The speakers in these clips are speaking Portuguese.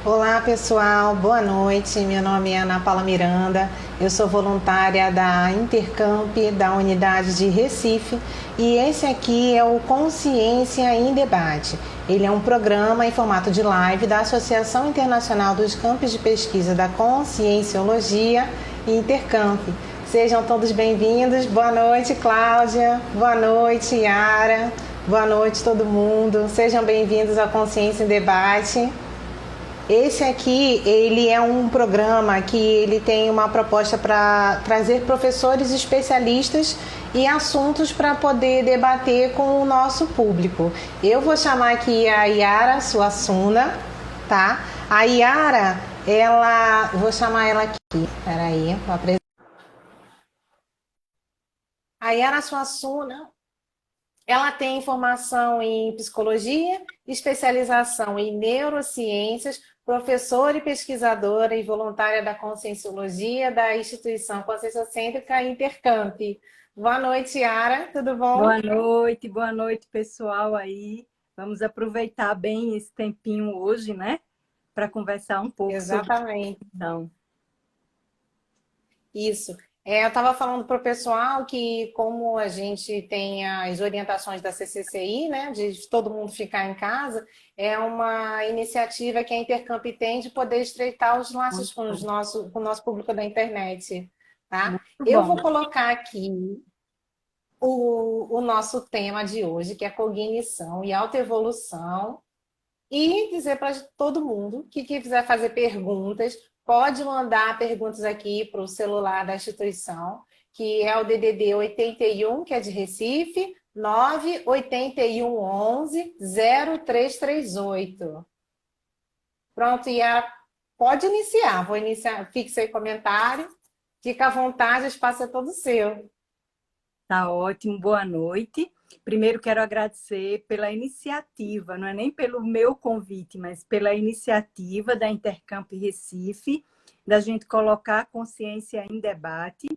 Olá pessoal, boa noite. Meu nome é Ana Paula Miranda, eu sou voluntária da Intercamp da unidade de Recife e esse aqui é o Consciência em Debate. Ele é um programa em formato de live da Associação Internacional dos Campos de Pesquisa da Conscienciologia e Intercamp. Sejam todos bem-vindos. Boa noite, Cláudia. Boa noite, Yara. Boa noite, todo mundo. Sejam bem-vindos ao Consciência em Debate. Esse aqui, ele é um programa que ele tem uma proposta para trazer professores especialistas e assuntos para poder debater com o nosso público. Eu vou chamar aqui a Yara Suassuna, tá? A Yara, vou chamar ela aqui. Peraí, vou apresentar. A Yara Suassuna, ela tem formação em psicologia, especialização em neurociências, professora e pesquisadora e voluntária da Conscienciologia da instituição Conscienciocêntrica Intercamp. Boa noite, Yara, tudo bom? Boa noite, pessoal aí. Vamos aproveitar bem esse tempinho hoje, né? Para conversar um pouco sobre Exatamente. então. Isso. Eu estava falando para o pessoal que, como a gente tem as orientações da CCCI, né, de todo mundo ficar em casa, é uma iniciativa que a Intercamp tem de poder estreitar os laços Muito com, bom. com o nosso público da internet. Tá? Muito Eu bom. vou colocar aqui o nosso tema de hoje, que é cognição e autoevolução, e dizer para todo mundo que quiser fazer perguntas, pode mandar perguntas aqui para o celular da instituição, que é o DDD 81, que é de Recife, 98111-0338. Pronto, pode iniciar. Vou iniciar, fixe aí comentário. Fica à vontade, o espaço é todo seu. Tá ótimo, boa noite. Primeiro quero agradecer pela iniciativa, não é nem pelo meu convite, mas pela iniciativa da Intercamp Recife, da gente colocar a consciência em debate,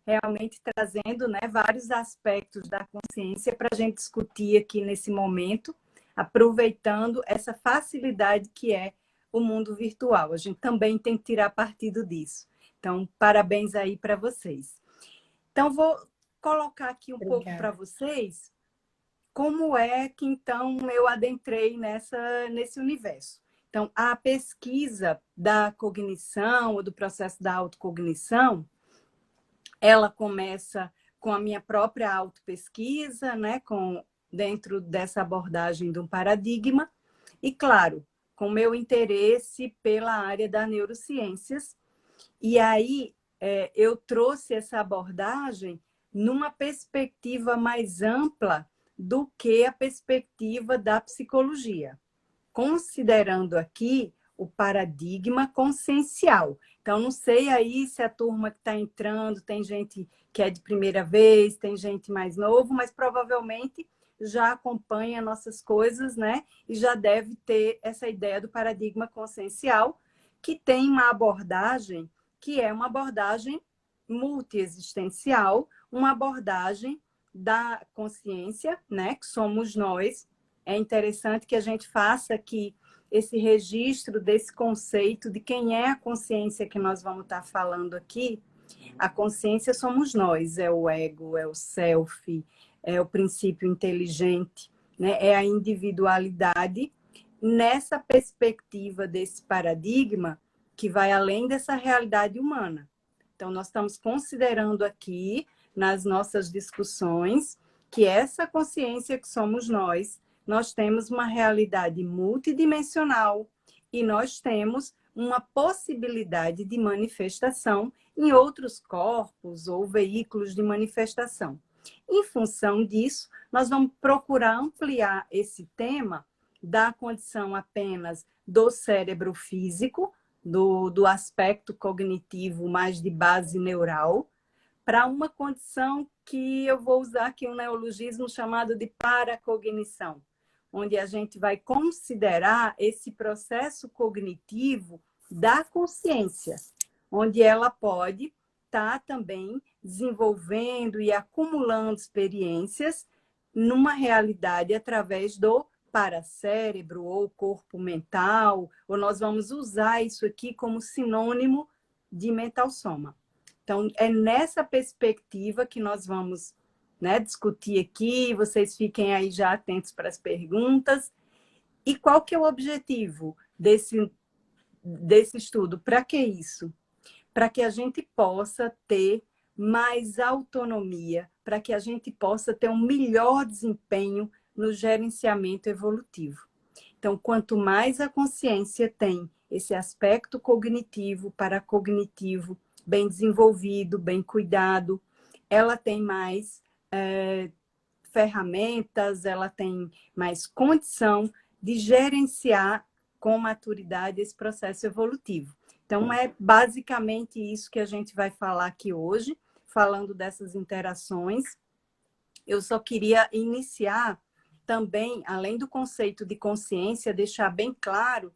realmente trazendo, né, vários aspectos da consciência para a gente discutir aqui nesse momento, aproveitando essa facilidade que é o mundo virtual. A gente também tem que tirar partido disso. Então, parabéns aí para vocês. Então, vou colocar aqui um pouco para Obrigada. vocês como é que, então, eu adentrei nesse universo. Então, a pesquisa da cognição ou do processo da autocognição, ela começa com a minha própria autopesquisa, né, dentro dessa abordagem de um paradigma, e, claro, com meu interesse pela área das neurociências. E aí, eu trouxe essa abordagem numa perspectiva mais ampla do que a perspectiva da psicologia, considerando aqui o paradigma consciencial. Então, não sei aí se a turma que está entrando, tem gente que é de primeira vez, tem gente mais novo, mas provavelmente já acompanha nossas coisas, né? E já deve ter essa ideia do paradigma consciencial, que tem uma abordagem que é uma abordagem multiexistencial, uma abordagem da consciência, né, que somos nós. É interessante que a gente faça aqui esse registro desse conceito de quem é a consciência que nós vamos estar falando aqui. A consciência somos nós, é o ego, é o self, é o princípio inteligente, né? É a individualidade nessa perspectiva desse paradigma que vai além dessa realidade humana. Então, nós estamos considerando aqui, nas nossas discussões, que essa consciência que somos nós temos uma realidade multidimensional e nós temos uma possibilidade de manifestação em outros corpos ou veículos de manifestação. Em função disso, nós vamos procurar ampliar esse tema da condição apenas do cérebro físico, do aspecto cognitivo mais de base neural, para uma condição que eu vou usar aqui um neologismo chamado de paracognição, onde a gente vai considerar esse processo cognitivo da consciência, onde ela pode estar também desenvolvendo e acumulando experiências numa realidade através do paracérebro ou corpo mental, ou nós vamos usar isso aqui como sinônimo de mental soma. Então, é nessa perspectiva que nós vamos, né, discutir aqui, vocês fiquem aí já atentos para as perguntas. E qual que é o objetivo desse estudo? Para que isso? Para que a gente possa ter mais autonomia, para que a gente possa ter um melhor desempenho no gerenciamento evolutivo. Então, quanto mais a consciência tem esse aspecto cognitivo, paracognitivo, bem desenvolvido, bem cuidado, ela tem mais ferramentas, ela tem mais condição de gerenciar com maturidade esse processo evolutivo. Então, é basicamente isso que a gente vai falar aqui hoje, falando dessas interações. Eu só queria iniciar também, além do conceito de consciência, deixar bem claro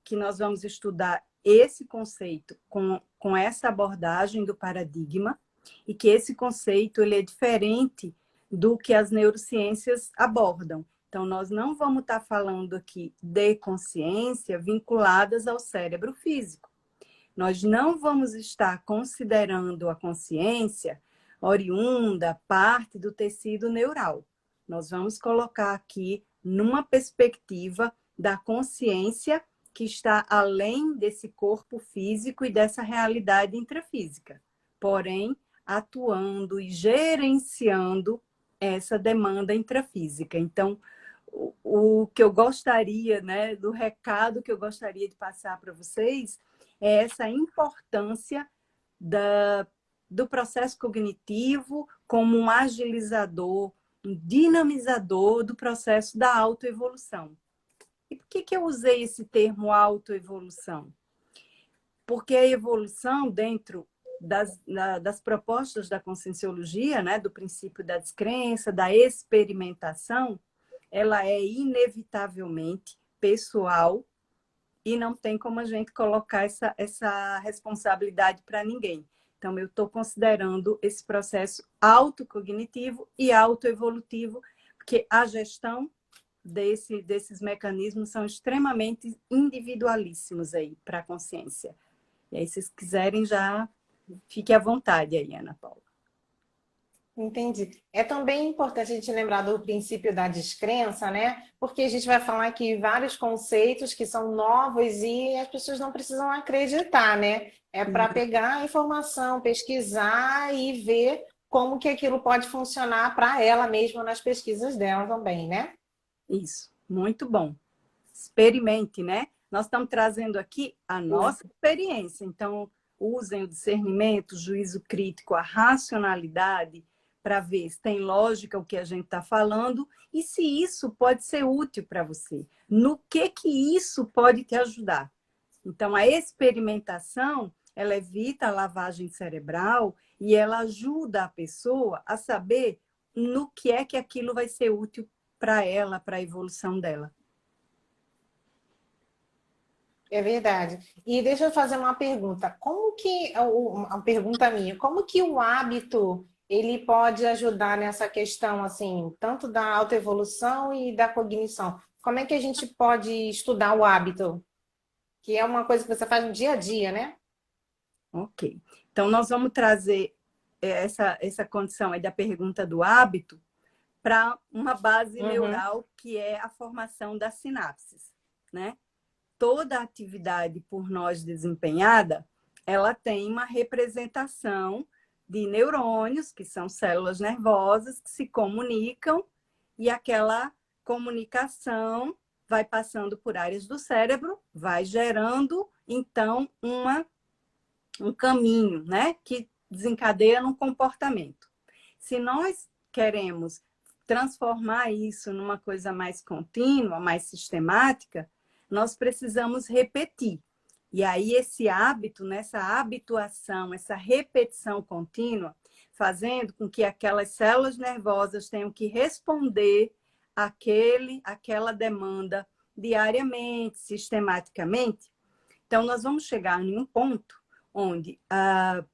que nós vamos estudar esse conceito com essa abordagem do paradigma e que esse conceito ele é diferente do que as neurociências abordam. Então, nós não vamos estar falando aqui de consciência vinculadas ao cérebro físico. Nós não vamos estar considerando a consciência oriunda, parte do tecido neural. Nós vamos colocar aqui numa perspectiva da consciência que está além desse corpo físico e dessa realidade intrafísica, porém atuando e gerenciando essa demanda intrafísica. Então, o que eu gostaria, né, do recado que eu gostaria de passar para vocês é essa importância do processo cognitivo como um agilizador, um dinamizador do processo da autoevolução. E por que eu usei esse termo autoevolução? Porque a evolução, dentro das propostas da conscienciologia, né, do princípio da descrença, da experimentação, ela é inevitavelmente pessoal e não tem como a gente colocar essa responsabilidade para ninguém. Então, eu estou considerando esse processo autocognitivo e autoevolutivo, porque a gestão desses mecanismos são extremamente individualíssimos aí para a consciência. E aí, se vocês quiserem, já fique à vontade aí, Ana Paula. Entendi. É também importante a gente lembrar do princípio da descrença, né? Porque a gente vai falar aqui vários conceitos que são novos e as pessoas não precisam acreditar, né? É para pegar a informação, pesquisar e ver como que aquilo pode funcionar para ela mesma nas pesquisas dela também, né? Isso, muito bom. Experimente, né? Nós estamos trazendo aqui a nossa experiência, então usem o discernimento, o juízo crítico, a racionalidade, para ver se tem lógica o que a gente está falando e se isso pode ser útil para você. No que isso pode te ajudar? Então, a experimentação, ela evita a lavagem cerebral e ela ajuda a pessoa a saber no que é que aquilo vai ser útil para ela, para a evolução dela. É verdade. E deixa eu fazer uma pergunta. Como que, uma pergunta minha, como que o hábito ele pode ajudar nessa questão, assim, tanto da autoevolução e da cognição? Como é que a gente pode estudar o hábito? Que é uma coisa que você faz no dia a dia, né? Ok. Então, nós vamos trazer essa condição aí da pergunta do hábito para uma base neural que é a formação das sinapses, né? Toda atividade por nós desempenhada, ela tem uma representação de neurônios, que são células nervosas, que se comunicam e aquela comunicação vai passando por áreas do cérebro, vai gerando, então, um caminho, né, que desencadeia num comportamento. Se nós queremos transformar isso numa coisa mais contínua, mais sistemática, nós precisamos repetir. E aí esse hábito, nessa habituação, essa repetição contínua, fazendo com que aquelas células nervosas tenham que responder aquela demanda diariamente, sistematicamente. Então, nós vamos chegar em um ponto onde a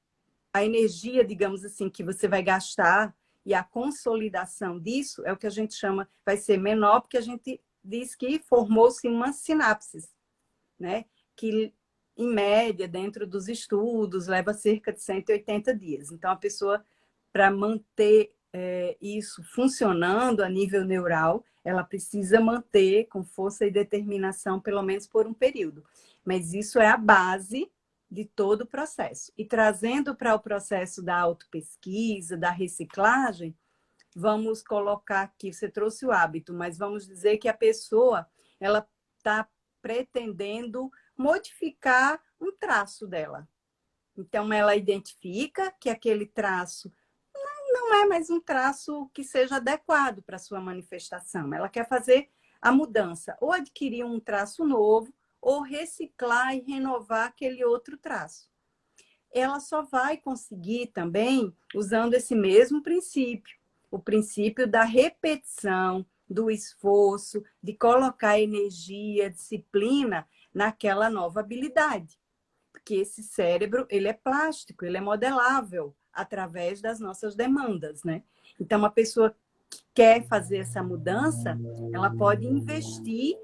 energia, digamos assim, que você vai gastar e a consolidação disso é o que a gente chama, vai ser menor, porque a gente diz que formou-se uma sinapse, né? Que, em média, dentro dos estudos, leva cerca de 180 dias. Então, a pessoa, para manter isso funcionando a nível neural, ela precisa manter com força e determinação, pelo menos por um período. Mas isso é a base de todo o processo. E trazendo para o processo da autopesquisa, da reciclagem, vamos colocar aqui, você trouxe o hábito, mas vamos dizer que a pessoa ela está pretendendo modificar um traço dela. Então, ela identifica que aquele traço não é mais um traço que seja adequado para a sua manifestação. Ela quer fazer a mudança, ou adquirir um traço novo, ou reciclar e renovar aquele outro traço. Ela só vai conseguir também usando esse mesmo princípio, o princípio da repetição, do esforço, de colocar energia, disciplina naquela nova habilidade. Porque esse cérebro, ele é plástico, ele é modelável através das nossas demandas, né? Então, uma pessoa que quer fazer essa mudança, ela pode investir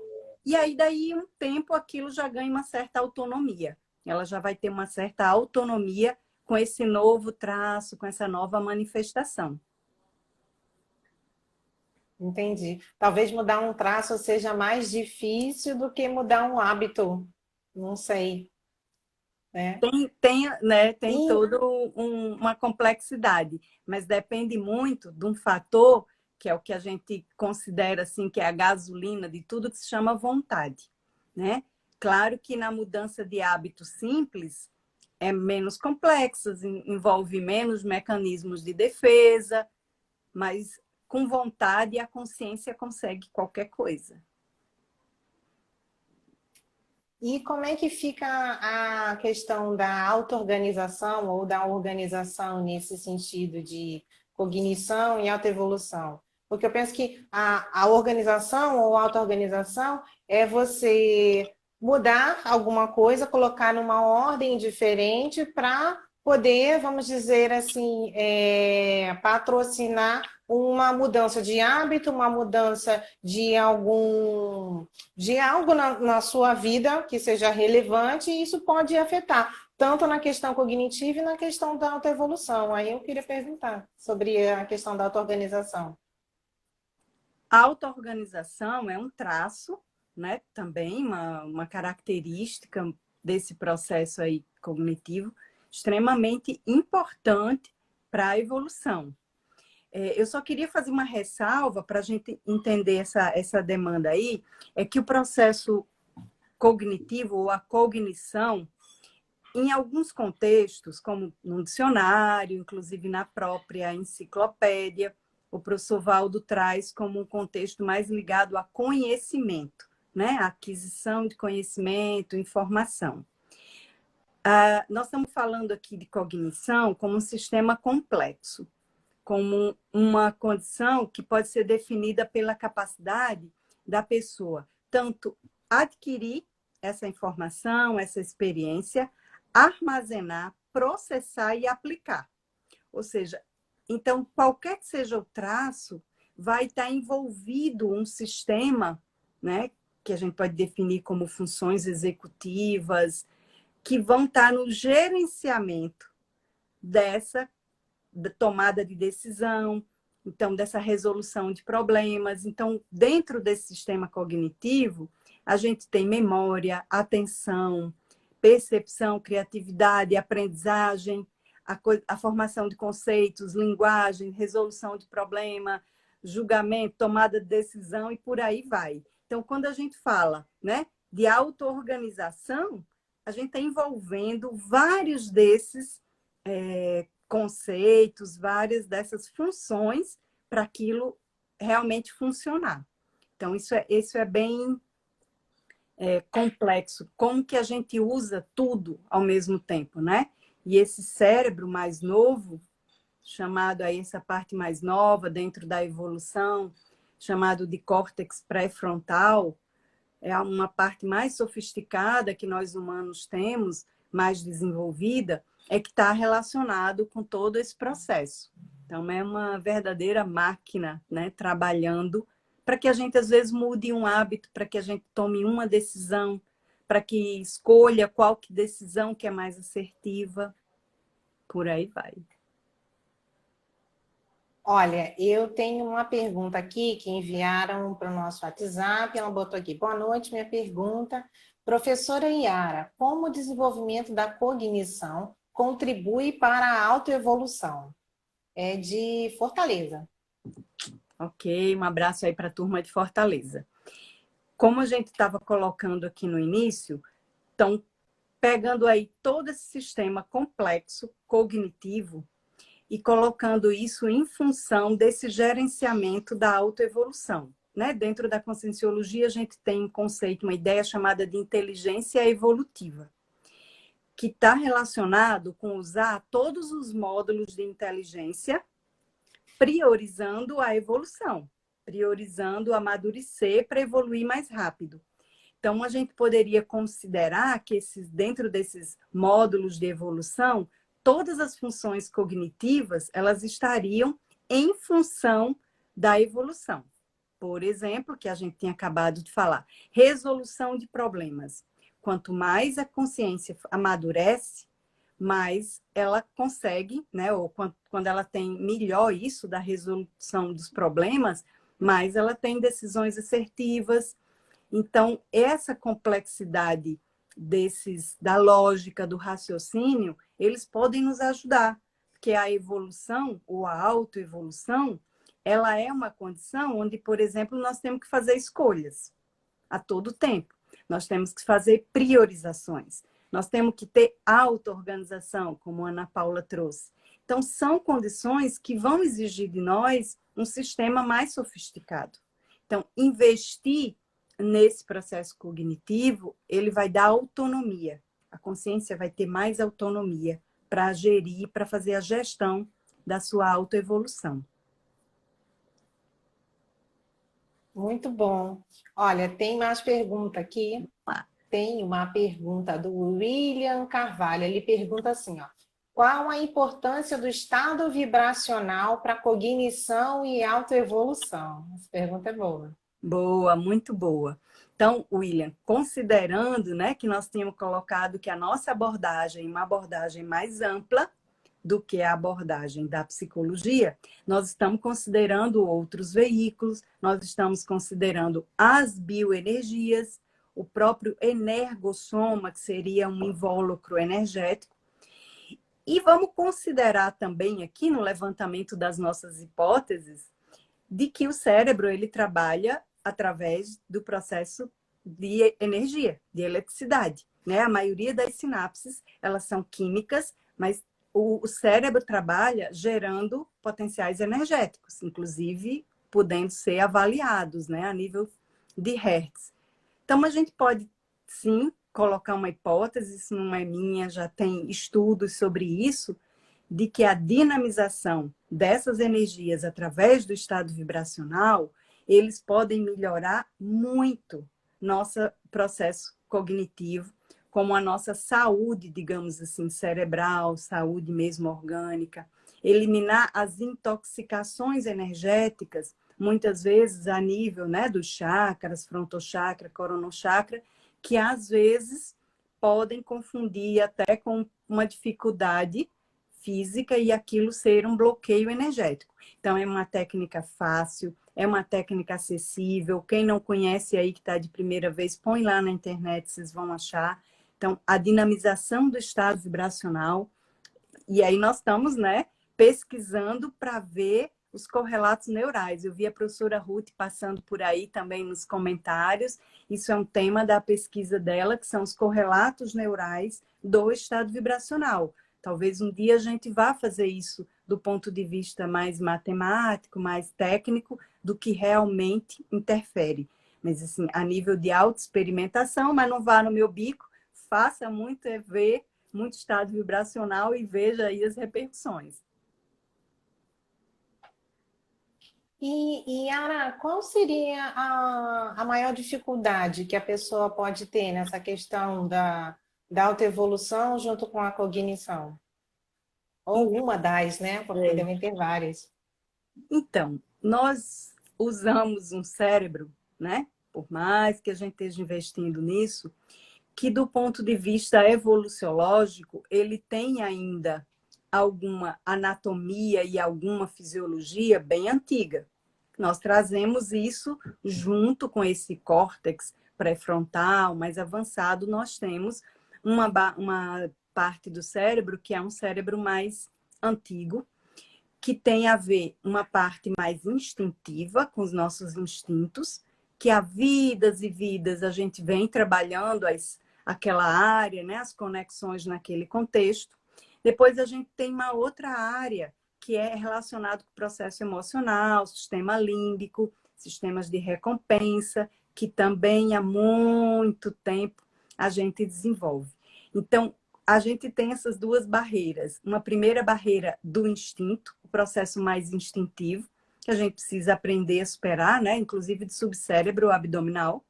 e aí, daí um tempo, aquilo já ganha uma certa autonomia. Ela já vai ter uma certa autonomia com esse novo traço, com essa nova manifestação. Entendi. Talvez mudar um traço seja mais difícil do que mudar um hábito. Não sei, né? Tem E toda uma complexidade, mas depende muito de um fator que é o que a gente considera assim, que é a gasolina de tudo que se chama vontade, né? Claro que na mudança de hábitos simples é menos complexa, envolve menos mecanismos de defesa, mas com vontade a consciência consegue qualquer coisa. E como é que fica a questão da auto-organização ou da organização nesse sentido de cognição e autoevolução? Porque eu penso que a organização ou auto-organização é você mudar alguma coisa, colocar numa ordem diferente para poder, vamos dizer assim, patrocinar uma mudança de hábito, uma mudança de algo na sua vida que seja relevante, e isso pode afetar tanto na questão cognitiva e na questão da autoevolução. Aí eu queria perguntar sobre a questão da autoorganização. A auto-organização é um traço, né? Também uma característica desse processo aí cognitivo extremamente importante para a evolução. Eu só queria fazer uma ressalva para a gente entender essa demanda aí, é que o processo cognitivo ou a cognição, em alguns contextos, como no dicionário, inclusive na própria enciclopédia, o professor Valdo traz como um contexto mais ligado a conhecimento, né? A aquisição de conhecimento, informação. Nós estamos falando aqui de cognição como um sistema complexo, como uma condição que pode ser definida pela capacidade da pessoa tanto adquirir essa informação, essa experiência, armazenar, processar e aplicar. Ou seja, então, qualquer que seja o traço, vai estar envolvido um sistema, né, que a gente pode definir como funções executivas, que vão estar no gerenciamento dessa tomada de decisão, então, dessa resolução de problemas. Então, dentro desse sistema cognitivo, a gente tem memória, atenção, percepção, criatividade, aprendizagem, a formação de conceitos, linguagem, resolução de problema, julgamento, tomada de decisão e por aí vai. Então, quando a gente fala, né, de auto-organização, a gente está envolvendo vários desses conceitos, várias dessas funções para aquilo realmente funcionar. Então, isso é bem complexo. Como que a gente usa tudo ao mesmo tempo, né? E esse cérebro mais novo, chamado aí essa parte mais nova dentro da evolução, chamado de córtex pré-frontal, é uma parte mais sofisticada que nós humanos temos, mais desenvolvida, é que está relacionado com todo esse processo. Então, é uma verdadeira máquina, né, trabalhando para que a gente, às vezes, mude um hábito, para que a gente tome uma decisão, para que escolha qual que decisão que é mais assertiva. Por aí vai. Olha, eu tenho uma pergunta aqui que enviaram para o nosso WhatsApp. Ela botou aqui: boa noite, minha pergunta. Professora Yara, como o desenvolvimento da cognição contribui para a autoevolução? É de Fortaleza. Ok, um abraço aí para a turma de Fortaleza. Como a gente estava colocando aqui no início, então, pegando aí todo esse sistema complexo, cognitivo, e colocando isso em função desse gerenciamento da autoevolução. Né? Dentro da conscienciologia, a gente tem um conceito, uma ideia chamada de inteligência evolutiva, que está relacionado com usar todos os módulos de inteligência, priorizando a evolução, priorizando o amadurecer para evoluir mais rápido. Então, a gente poderia considerar que dentro desses módulos de evolução, todas as funções cognitivas, elas estariam em função da evolução. Por exemplo, que a gente tinha acabado de falar, resolução de problemas. Quanto mais a consciência amadurece, mais ela consegue, né, ou quando ela tem melhor isso da resolução dos problemas, mais ela tem decisões assertivas. Então, essa complexidade da lógica, do raciocínio, eles podem nos ajudar, porque a evolução ou a autoevolução, ela é uma condição onde, por exemplo, nós temos que fazer escolhas a todo tempo. Nós temos que fazer priorizações. Nós temos que ter auto-organização, como a Ana Paula trouxe. Então, são condições que vão exigir de nós um sistema mais sofisticado. Então, investir nesse processo cognitivo, ele vai dar autonomia. A consciência vai ter mais autonomia para gerir, para fazer a gestão da sua autoevolução. Muito bom. Olha, tem mais pergunta aqui. Tem uma pergunta do William Carvalho. Ele pergunta assim, ó: qual a importância do estado vibracional para cognição e autoevolução? Essa pergunta é boa. Boa, muito boa. Então, William, considerando, né, que nós tínhamos colocado que a nossa abordagem é uma abordagem mais ampla do que a abordagem da psicologia, nós estamos considerando outros veículos, nós estamos considerando as bioenergias, o próprio energossoma, que seria um invólucro energético, e vamos considerar também aqui no levantamento das nossas hipóteses de que o cérebro ele trabalha através do processo de energia, de eletricidade, né? A maioria das sinapses, elas são químicas, mas o cérebro trabalha gerando potenciais energéticos, inclusive podendo ser avaliados, né, a nível de Hertz. Então, a gente pode, sim, colocar uma hipótese, isso não é minha, já tem estudos sobre isso, de que a dinamização dessas energias através do estado vibracional, eles podem melhorar muito nosso processo cognitivo, como a nossa saúde, digamos assim, cerebral, saúde mesmo orgânica, eliminar as intoxicações energéticas, muitas vezes a nível, né, dos chakras, frontochakra, coronochakra, que às vezes podem confundir até com uma dificuldade física e aquilo ser um bloqueio energético. Então, é uma técnica fácil, é uma técnica acessível. Quem não conhece aí, que está de primeira vez, põe lá na internet, vocês vão achar. Então, a dinamização do estado vibracional. E aí nós estamos, né, pesquisando para ver os correlatos neurais. Eu vi a professora Ruth passando por aí também nos comentários. Isso é um tema da pesquisa dela, que são os correlatos neurais do estado vibracional. Talvez um dia a gente vá fazer isso do ponto de vista mais matemático, mais técnico, do que realmente interfere. Mas, assim, a nível de autoexperimentação, mas não vá no meu bico, faça muito ver muito estado vibracional e veja aí as repercussões. E Yara, qual seria a maior dificuldade que a pessoa pode ter nessa questão da autoevolução junto com a cognição? Ou uma das, né? Porque devem ter várias. Então, nós usamos um cérebro, né? Por mais que a gente esteja investindo nisso, que do ponto de vista evoluciológico, ele tem ainda alguma anatomia e alguma fisiologia bem antiga. Nós trazemos isso junto com esse córtex pré-frontal mais avançado, nós temos uma parte do cérebro que é um cérebro mais antigo, que tem a ver uma parte mais instintiva, com os nossos instintos, que há vidas e vidas a gente vem trabalhando aquela área, né, as conexões naquele contexto. Depois a gente tem uma outra área que é relacionada com o processo emocional, sistema límbico, sistemas de recompensa, que também há muito tempo a gente desenvolve. Então, a gente tem essas duas barreiras. Uma primeira barreira do instinto, o processo mais instintivo, que a gente precisa aprender a superar, né? Inclusive de subcérebro abdominal,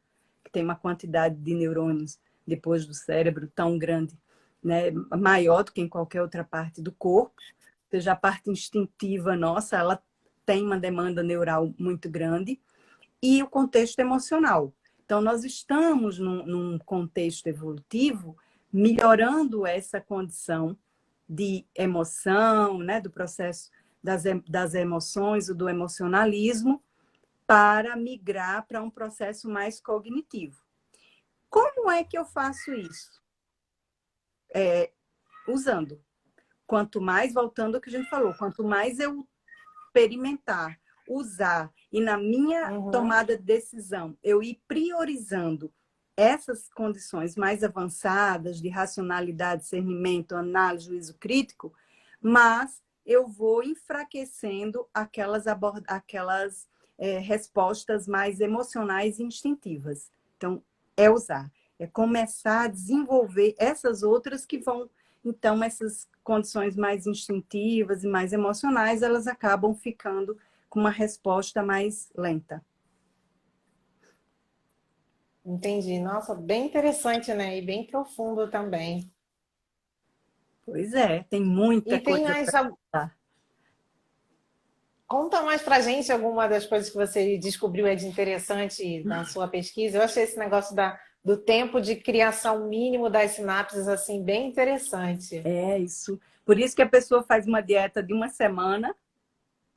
que tem uma quantidade de neurônios depois do cérebro tão grande, né? Maior do que em qualquer outra parte do corpo. Ou seja, a parte instintiva nossa, ela tem uma demanda neural muito grande. E o contexto emocional. Então, nós estamos num contexto evolutivo melhorando essa condição de emoção, né, do processo das emoções, do emocionalismo, para migrar para um processo mais cognitivo. Como é que eu faço isso? Usando. Quanto mais, voltando ao que a gente falou, quanto mais eu experimentar, usar, e na minha tomada de decisão, eu ir priorizando essas condições mais avançadas de racionalidade, discernimento, análise, juízo crítico, mas eu vou enfraquecendo aquelas respostas mais emocionais e instintivas. Então, é usar, é começar a desenvolver essas outras que vão, então, essas condições mais instintivas e mais emocionais, elas acabam ficando com uma resposta mais lenta. Entendi. Nossa, bem interessante, né? E bem profundo também. Pois é, tem muita E tem coisa mais. para falar. Conta mais pra gente alguma das coisas que você descobriu de interessante na sua pesquisa. Eu achei esse negócio do tempo de criação mínimo das sinapses assim bem interessante. É isso. Por isso que a pessoa faz uma dieta de uma semana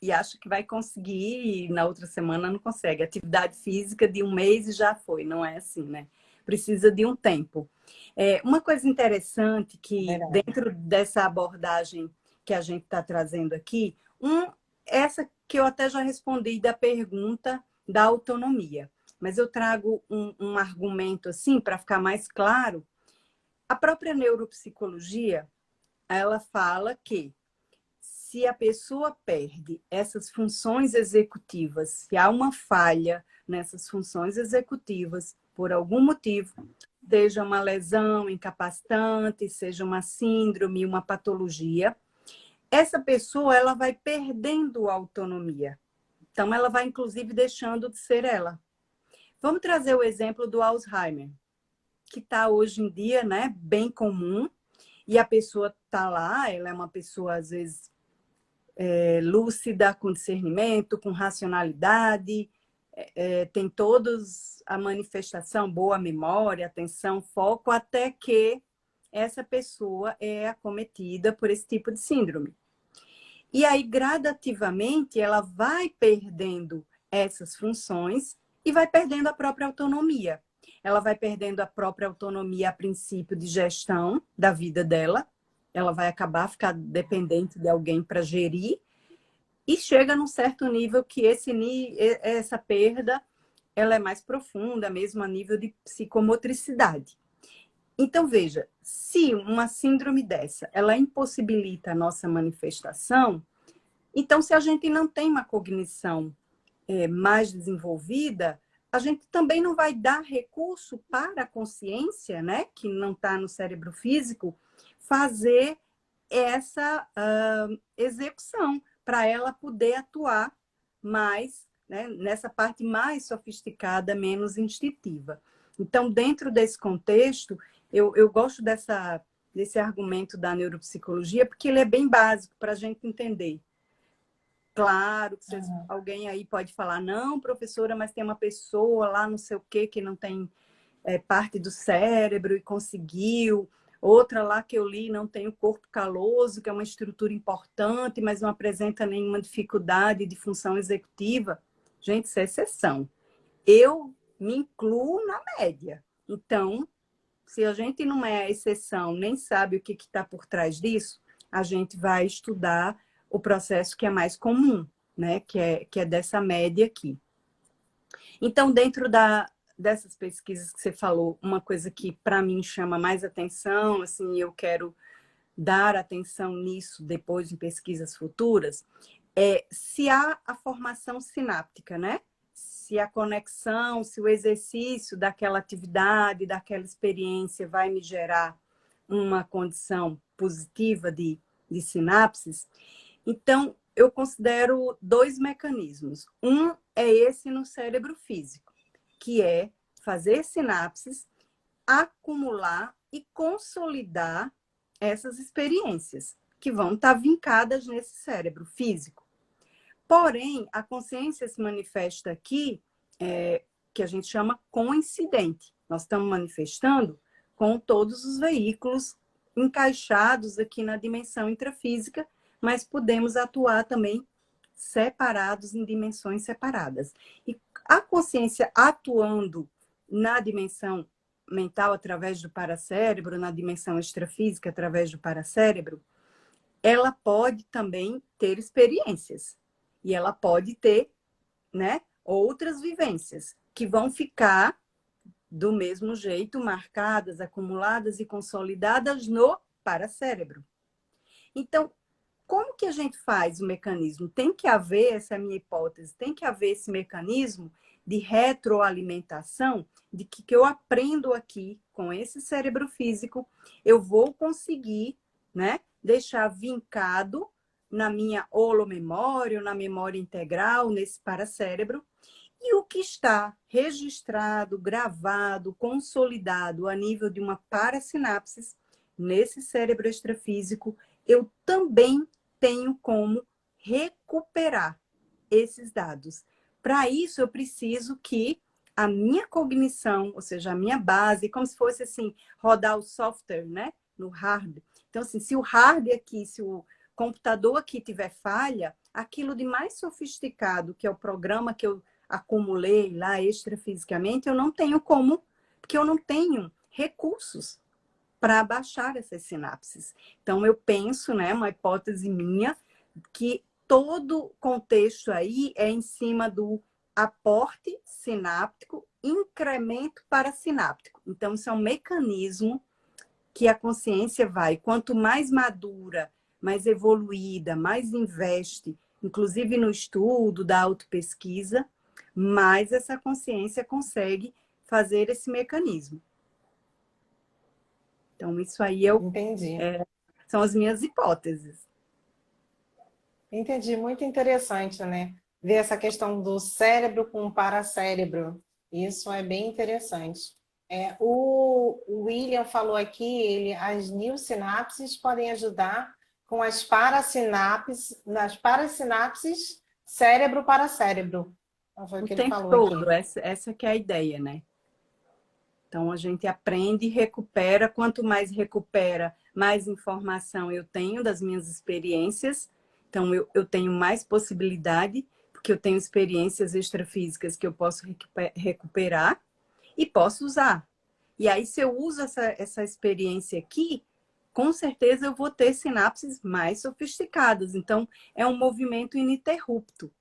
e acha que vai conseguir, e na outra semana não consegue. Atividade física de um mês e já foi, não é assim, né? Precisa de um tempo. Uma coisa interessante que, Verdade. dentro dessa abordagem que a gente está trazendo aqui, essa que eu até já respondi da pergunta da autonomia, mas eu trago um argumento assim para ficar mais claro. A própria neuropsicologia, ela fala que se a pessoa perde essas funções executivas, se há uma falha nessas funções executivas, por algum motivo, seja uma lesão incapacitante, seja uma síndrome, uma patologia, essa pessoa ela vai perdendo a autonomia. Então, ela vai, inclusive, deixando de ser ela. Vamos trazer o exemplo do Alzheimer, que está hoje em dia, né, bem comum, e a pessoa está lá, ela é uma pessoa, às vezes, lúcida, com discernimento, com racionalidade, tem todos a manifestação, boa memória, atenção, foco, até que essa pessoa é acometida por esse tipo de síndrome. E aí, gradativamente, ela vai perdendo essas funções e vai perdendo a própria autonomia. Ela vai perdendo a própria autonomia a princípio de gestão da vida dela, ela vai acabar ficar dependente de alguém para gerir, e chega num certo nível que essa perda ela é mais profunda, mesmo a nível de psicomotricidade. Então, veja, se uma síndrome dessa, ela impossibilita a nossa manifestação, então, se a gente não tem uma cognição mais desenvolvida, a gente também não vai dar recurso para a consciência, né, que não está no cérebro físico, fazer essa execução, para ela poder atuar mais, né, nessa parte mais sofisticada, menos instintiva. Então, dentro desse contexto, eu gosto desse argumento da neuropsicologia, porque ele é bem básico para a gente entender. Claro que alguém aí pode falar, não, professora, mas tem uma pessoa lá, não sei o quê, que não tem parte do cérebro e conseguiu. Outra lá que eu li não tem o corpo caloso, que é uma estrutura importante, mas não apresenta nenhuma dificuldade de função executiva. Gente, isso é exceção. Eu me incluo na média. Então, se a gente não é a exceção, nem sabe o que está por trás disso, a gente vai estudar o processo que é mais comum, né? Que é dessa média aqui. Então, dentro dessas pesquisas que você falou, uma coisa que para mim chama mais atenção, assim, eu quero dar atenção nisso depois em pesquisas futuras, é se há a formação sináptica, né? Se a conexão, se o exercício daquela atividade, daquela experiência vai me gerar uma condição positiva de sinapses. Então, eu considero dois mecanismos. Um é esse no cérebro físico, que é fazer sinapses, acumular e consolidar essas experiências que vão estar vincadas nesse cérebro físico. Porém, a consciência se manifesta aqui, que a gente chama coincidente. Nós estamos manifestando com todos os veículos encaixados aqui na dimensão intrafísica, mas podemos atuar também separados em dimensões separadas. E a consciência atuando na dimensão mental através do paracérebro, na dimensão extrafísica através do paracérebro, ela pode também ter experiências. E ela pode ter, né, outras vivências que vão ficar do mesmo jeito marcadas, acumuladas e consolidadas no paracérebro. Então, como que a gente faz o mecanismo? Tem que haver, essa é a minha hipótese, tem que haver esse mecanismo de retroalimentação, de que eu aprendo aqui com esse cérebro físico, eu vou conseguir, né, deixar vincado na minha holomemória, na memória integral, nesse paracérebro, e o que está registrado, gravado, consolidado a nível de uma parasinapse nesse cérebro extrafísico, eu também tenho como recuperar esses dados. Para isso, eu preciso que a minha cognição, ou seja, a minha base, como se fosse assim, rodar o software, né, no hard. Então, assim, se o hard aqui, se o computador aqui tiver falha, aquilo de mais sofisticado, que é o programa que eu acumulei lá extrafisicamente, eu não tenho como, porque eu não tenho recursos para baixar essas sinapses. Então, eu penso, né, uma hipótese minha, que todo contexto aí é em cima do aporte sináptico, incremento parasináptico. Então, isso é um mecanismo que a consciência vai, quanto mais madura, mais evoluída, mais investe, inclusive no estudo da autopesquisa, mais essa consciência consegue fazer esse mecanismo. Então, isso aí Entendi. São as minhas hipóteses. Entendi, muito interessante, né? Ver essa questão do cérebro com o paracérebro. Isso é bem interessante. O William falou aqui, as neosinapses podem ajudar com as parasinapses, nas parasinapses cérebro para cérebro. Foi o que ele falou todo, aqui. essa que é a ideia, né? Então, a gente aprende e recupera. Quanto mais recupera, mais informação eu tenho das minhas experiências. Então, eu tenho mais possibilidade, porque eu tenho experiências extrafísicas que eu posso recuperar e posso usar. E aí, se eu uso essa experiência aqui, com certeza eu vou ter sinapses mais sofisticadas. Então, é um movimento ininterrupto.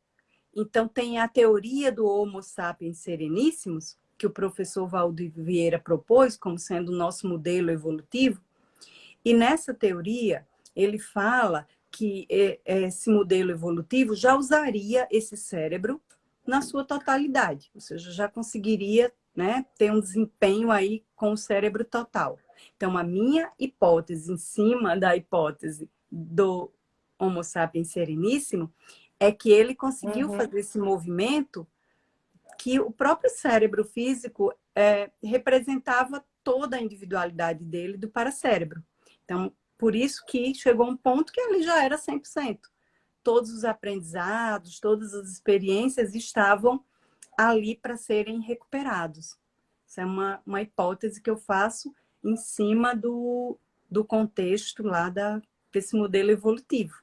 Então, tem a teoria do Homo sapiens sereníssimos, que o professor Valdir Vieira propôs como sendo o nosso modelo evolutivo. E nessa teoria, ele fala que esse modelo evolutivo já usaria esse cérebro na sua totalidade, ou seja, já conseguiria, né, ter um desempenho aí com o cérebro total. Então, a minha hipótese, em cima da hipótese do Homo sapiens sereníssimo, é que ele conseguiu fazer esse movimento que o próprio cérebro físico representava toda a individualidade dele do paracérebro. Então, por isso que chegou um ponto que ele já era 100%. todos os aprendizados, todas as experiências estavam ali para serem recuperados. Essa é uma hipótese que eu faço em cima do contexto lá desse modelo evolutivo.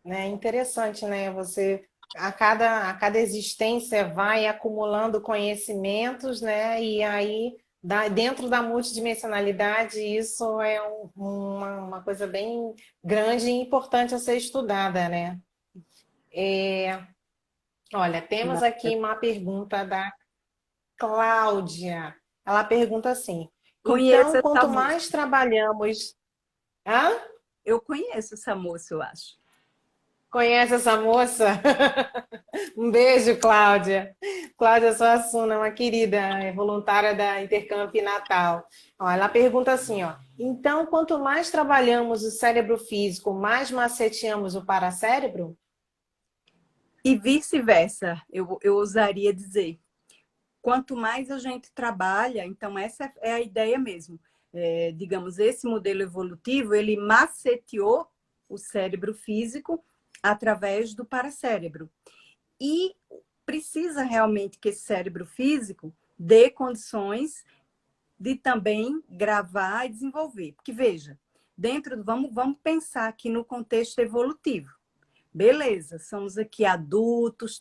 É interessante, né? Você a cada existência vai acumulando conhecimentos, né? E aí dentro da multidimensionalidade isso é uma coisa bem grande e importante a ser estudada, né? Olha, temos aqui uma pergunta da Cláudia. Ela pergunta assim: Conheço então, essa quanto moça. mais trabalhamos. Hã? Eu conheço essa moça, eu acho. Conhece essa moça? Um beijo, Cláudia. Cláudia Suassuna, uma querida, voluntária da Intercamp Natal. Ó, ela pergunta assim, ó: então, quanto mais trabalhamos o cérebro físico, mais maceteamos o paracérebro? E vice-versa, eu ousaria dizer. Quanto mais a gente trabalha, então essa é a ideia mesmo. Digamos, esse modelo evolutivo, ele maceteou o cérebro físico através do paracérebro. E precisa realmente que esse cérebro físico dê condições de também gravar e desenvolver. Porque, veja, vamos pensar aqui no contexto evolutivo. Beleza, somos aqui adultos,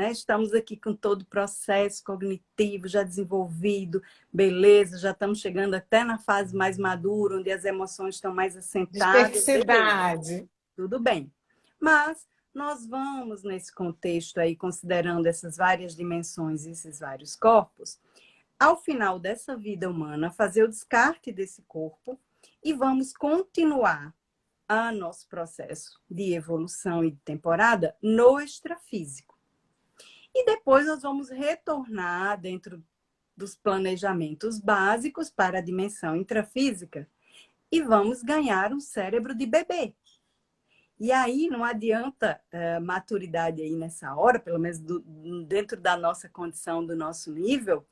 estamos aqui com todo o processo cognitivo já desenvolvido, beleza, já estamos chegando até na fase mais madura, onde as emoções estão mais assentadas, beleza, Diversidade. tudo bem. Mas nós vamos, nesse contexto aí, considerando essas várias dimensões, esses vários corpos, ao final dessa vida humana, fazer o descarte desse corpo e vamos continuar a nosso processo de evolução e de temporada no extrafísico. E depois nós vamos retornar dentro dos planejamentos básicos para a dimensão intrafísica e vamos ganhar um cérebro de bebê. E aí não adianta maturidade aí nessa hora, pelo menos dentro da nossa condição, do nosso nível,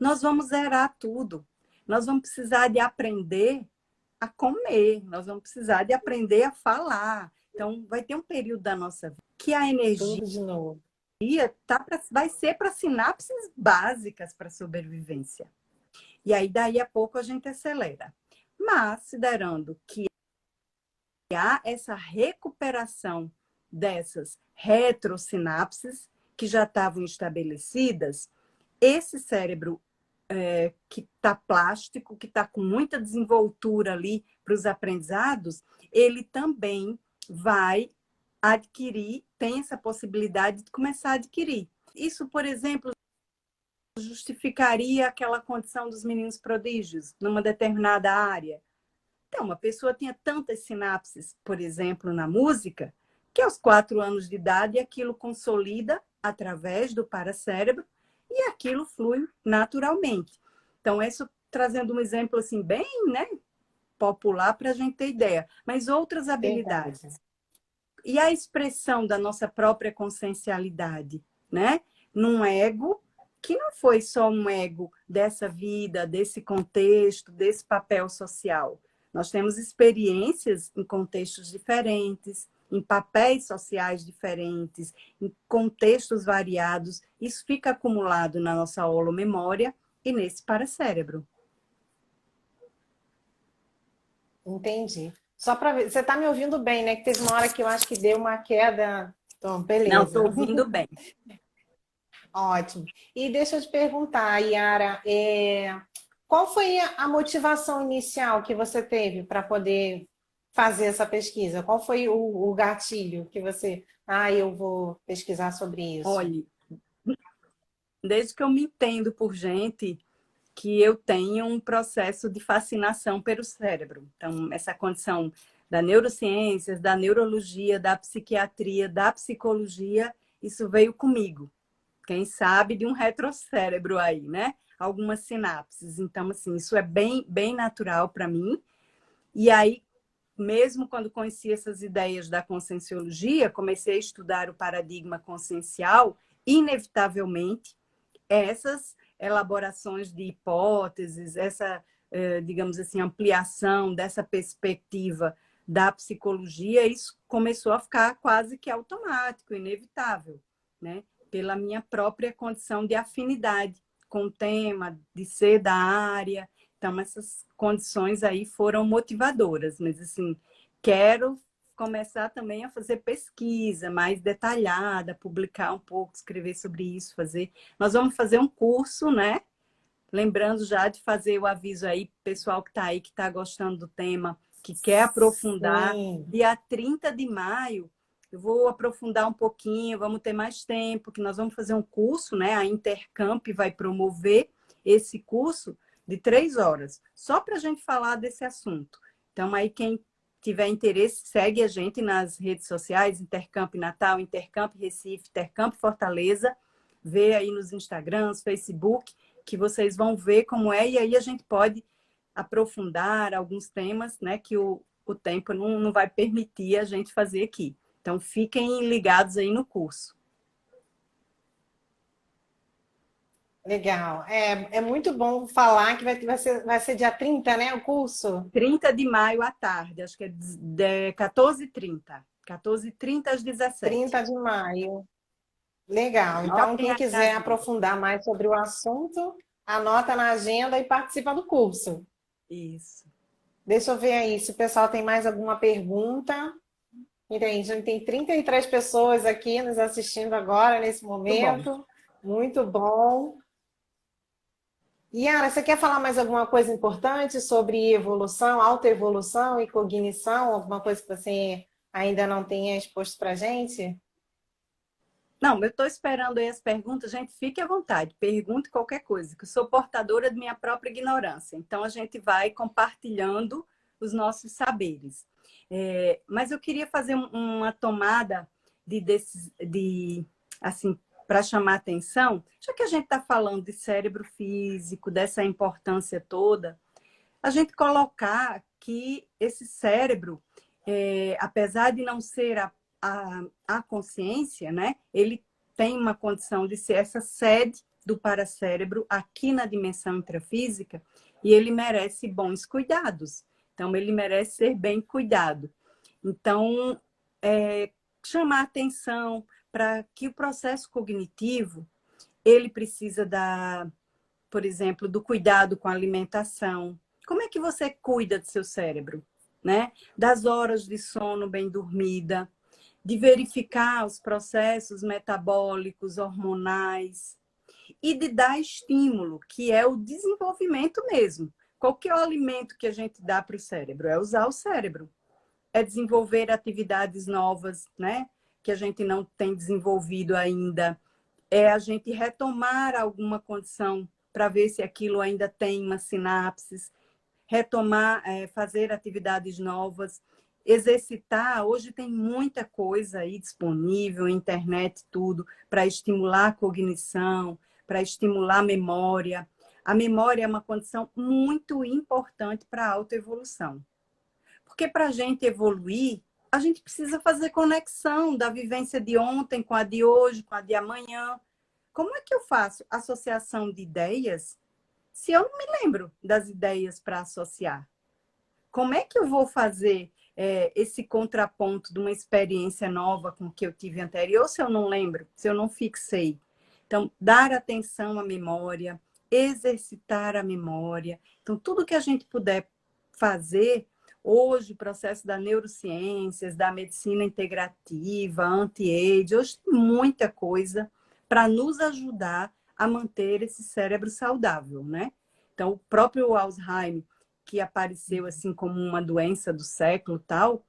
nós vamos zerar tudo. Nós vamos precisar de aprender a comer, nós vamos precisar de aprender a falar. Então, vai ter um período da nossa vida que a energia Tudo de novo. vai ser para sinapses básicas para sobrevivência. E aí, daí a pouco, a gente acelera. Mas, considerando que há essa recuperação dessas retrosinapses que já estavam estabelecidas, esse cérebro que está plástico, que está com muita desenvoltura ali para os aprendizados, ele também vai adquirir, tem essa possibilidade de começar a adquirir. Isso, por exemplo, justificaria aquela condição dos meninos prodígios numa determinada área. Então, uma pessoa tinha tantas sinapses, por exemplo, na música, que aos 4 anos de idade aquilo consolida através do paracérebro e aquilo flui naturalmente. Então, isso trazendo um exemplo assim bem, né, popular para a gente ter ideia. Mas outras habilidades. Verdade. E a expressão da nossa própria consciencialidade, né? Num ego que não foi só um ego dessa vida, desse contexto, desse papel social. Nós temos experiências em contextos diferentes, em papéis sociais diferentes, em contextos variados. Isso fica acumulado na nossa holomemória e nesse paracérebro. Entendi. Só para ver, você está me ouvindo bem, né? Que teve uma hora que eu acho que deu uma queda. Então, beleza. Não, estou ouvindo bem. Ótimo. E deixa eu te perguntar, Yara, qual foi a motivação inicial que você teve para poder fazer essa pesquisa? Qual foi o gatilho que você, eu vou pesquisar sobre isso? Olha, desde que eu me entendo por gente, que eu tenho um processo de fascinação pelo cérebro. Então, essa condição da neurociências, da neurologia, da psiquiatria, da psicologia, isso veio comigo. Quem sabe de um retrocérebro aí, né? Algumas sinapses. Então, assim, isso é bem, bem natural para mim. E aí, mesmo quando conheci essas ideias da conscienciologia, comecei a estudar o paradigma consciencial, inevitavelmente, essas elaborações de hipóteses, essa, digamos assim, ampliação dessa perspectiva da psicologia, isso começou a ficar quase que automático, inevitável, né? Pela minha própria condição de afinidade com o tema, de ser da área. Então, essas condições aí foram motivadoras, mas assim, quero começar também a fazer pesquisa mais detalhada, publicar um pouco, escrever sobre isso, fazer. Nós vamos fazer um curso, né? Lembrando já de fazer o aviso aí, pessoal que está aí, que está gostando do tema, que quer aprofundar. Sim. Dia 30 de maio, eu vou aprofundar um pouquinho, vamos ter mais tempo, que nós vamos fazer um curso, né? A Intercamp vai promover esse curso de 3 horas, só para a gente falar desse assunto. Então, aí quem tiver interesse, segue a gente nas redes sociais, Intercamp Natal, Intercamp Recife, Intercamp Fortaleza, vê aí nos Instagrams, Facebook, que vocês vão ver como é, e aí a gente pode aprofundar alguns temas, né, que o tempo não vai permitir a gente fazer aqui. Então, fiquem ligados aí no curso. Legal. É muito bom falar que vai ser dia 30, né, o curso? 30 de maio à tarde, acho que é 14h30. 14h30 às 17h. 30 de maio. Legal. Então, Anotem quem aí na quiser agenda. aprofundar mais sobre o assunto, anota na agenda e participa do curso. Isso. Deixa eu ver aí se o pessoal tem mais alguma pergunta. Entendi, a gente tem 33 pessoas aqui nos assistindo agora, nesse Muito bom. momento. Muito bom. Yara, você quer falar mais alguma coisa importante sobre evolução, autoevolução e cognição? Alguma coisa que você ainda não tenha exposto para a gente? Não, eu estou esperando aí as perguntas. Gente, fique à vontade, pergunte qualquer coisa, que eu sou portadora de minha própria ignorância. Então, a gente vai compartilhando os nossos saberes. Mas eu queria fazer uma tomada assim, para chamar atenção, já que a gente está falando de cérebro físico, dessa importância toda, a gente colocar que esse cérebro, apesar de não ser a consciência, né? Ele tem uma condição de ser essa sede do paracérebro aqui na dimensão intrafísica e ele merece bons cuidados. Então, ele merece ser bem cuidado. Então, chamar atenção para que o processo cognitivo, ele precisa por exemplo, do cuidado com a alimentação. Como é que você cuida do seu cérebro, né? Das horas de sono bem dormida, de verificar os processos metabólicos, hormonais e de dar estímulo, que é o desenvolvimento mesmo. Qual que é o alimento que a gente dá para o cérebro? É usar o cérebro. É desenvolver atividades novas, né? Que a gente não tem desenvolvido ainda. É a gente retomar alguma condição para ver se aquilo ainda tem uma sinapse, retomar, fazer atividades novas, exercitar. Hoje tem muita coisa aí disponível, internet, tudo, para estimular a cognição, para estimular a memória. A memória é uma condição muito importante para a autoevolução. Porque para a gente evoluir, a gente precisa fazer conexão da vivência de ontem com a de hoje, com a de amanhã. Como é que eu faço associação de ideias se eu não me lembro das ideias para associar? Como é que eu vou fazer esse contraponto de uma experiência nova com o que eu tive anterior se eu não lembro, se eu não fixei? Então, dar atenção à memória, exercitar a memória. Então, tudo que a gente puder fazer, hoje, o processo da neurociências, da medicina integrativa, anti-age, hoje tem muita coisa para nos ajudar a manter esse cérebro saudável, né? Então, o próprio Alzheimer, que apareceu assim como uma doença do século tal,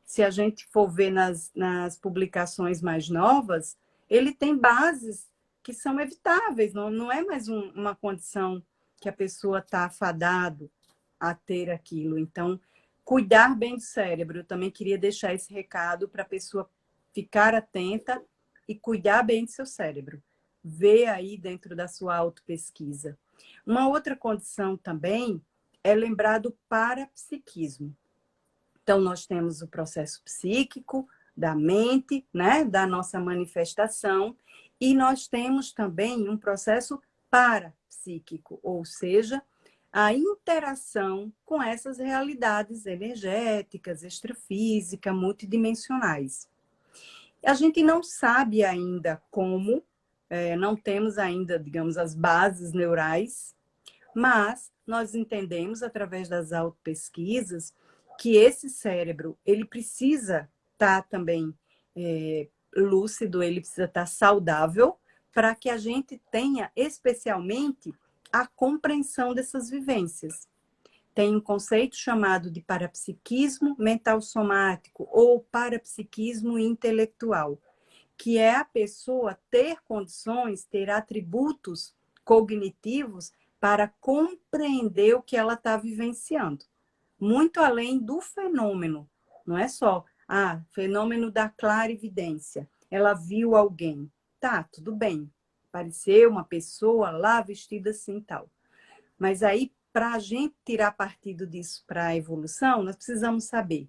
se a gente for ver nas publicações mais novas, ele tem bases que são evitáveis, não é mais uma condição que a pessoa está afadado a ter aquilo. Então, cuidar bem do cérebro. Eu também queria deixar esse recado para a pessoa ficar atenta e cuidar bem do seu cérebro. Ver aí dentro da sua autopesquisa. Uma outra condição também é lembrar do parapsiquismo. Então, nós temos o processo psíquico da mente, né, da nossa manifestação, e nós temos também um processo parapsíquico, ou seja, a interação com essas realidades energéticas, extrafísicas, multidimensionais. A gente não sabe ainda como, não temos ainda, digamos, as bases neurais, mas nós entendemos, através das autopesquisas, que esse cérebro, ele precisa estar também lúcido, ele precisa estar saudável, para que a gente tenha, especialmente, a compreensão dessas vivências. Tem um conceito chamado de parapsiquismo mental somático ou parapsiquismo intelectual, que é a pessoa ter condições, ter atributos cognitivos para compreender o que ela está vivenciando. Muito além do fenômeno, não é só, fenômeno da clarividência, ela viu alguém, tá, tudo bem, apareceu uma pessoa lá vestida assim e tal. Mas aí, para a gente tirar partido disso para a evolução, nós precisamos saber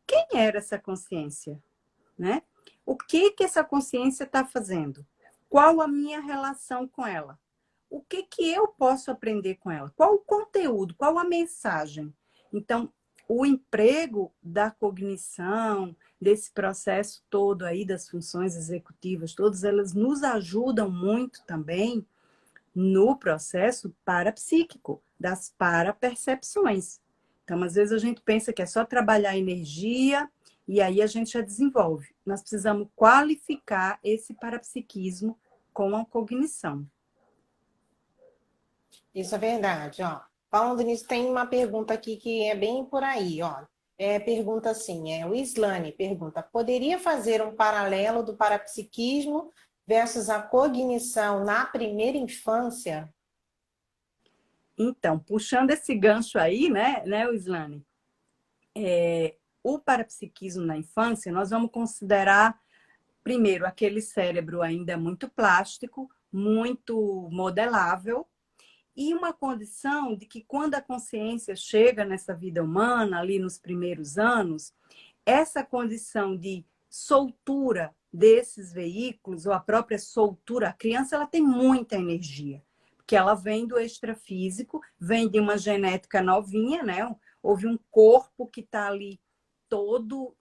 quem era essa consciência, né? O que essa consciência está fazendo? Qual a minha relação com ela? O que eu posso aprender com ela? Qual o conteúdo? Qual a mensagem? Então, o emprego da cognição, desse processo todo aí das funções executivas, todas elas nos ajudam muito também no processo parapsíquico, das parapercepções. Então, às vezes a gente pensa que é só trabalhar a energia e aí a gente já desenvolve. Nós precisamos qualificar esse parapsiquismo com a cognição. Isso é verdade, ó. Falando nisso, tem uma pergunta aqui que é bem por aí, ó. Pergunta assim, o Islane pergunta, poderia fazer um paralelo do parapsiquismo versus a cognição na primeira infância? Então, puxando esse gancho aí, né, Islane? O parapsiquismo na infância, nós vamos considerar, primeiro, aquele cérebro ainda muito plástico, muito modelável, e uma condição de que quando a consciência chega nessa vida humana, ali nos primeiros anos, essa condição de soltura desses veículos, ou a própria soltura, a criança ela tem muita energia, porque ela vem do extrafísico, vem de uma genética novinha, né? Houve um corpo que está ali todo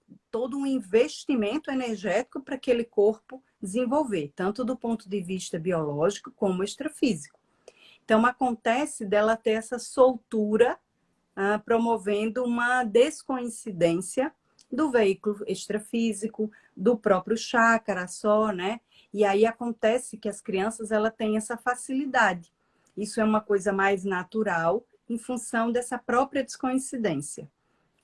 um investimento energético para aquele corpo desenvolver, tanto do ponto de vista biológico como extrafísico. Então, acontece dela ter essa soltura, promovendo uma descoincidência do veículo extrafísico, do próprio chácara só, né? E aí acontece que as crianças ela têm essa facilidade. Isso é uma coisa mais natural em função dessa própria descoincidência.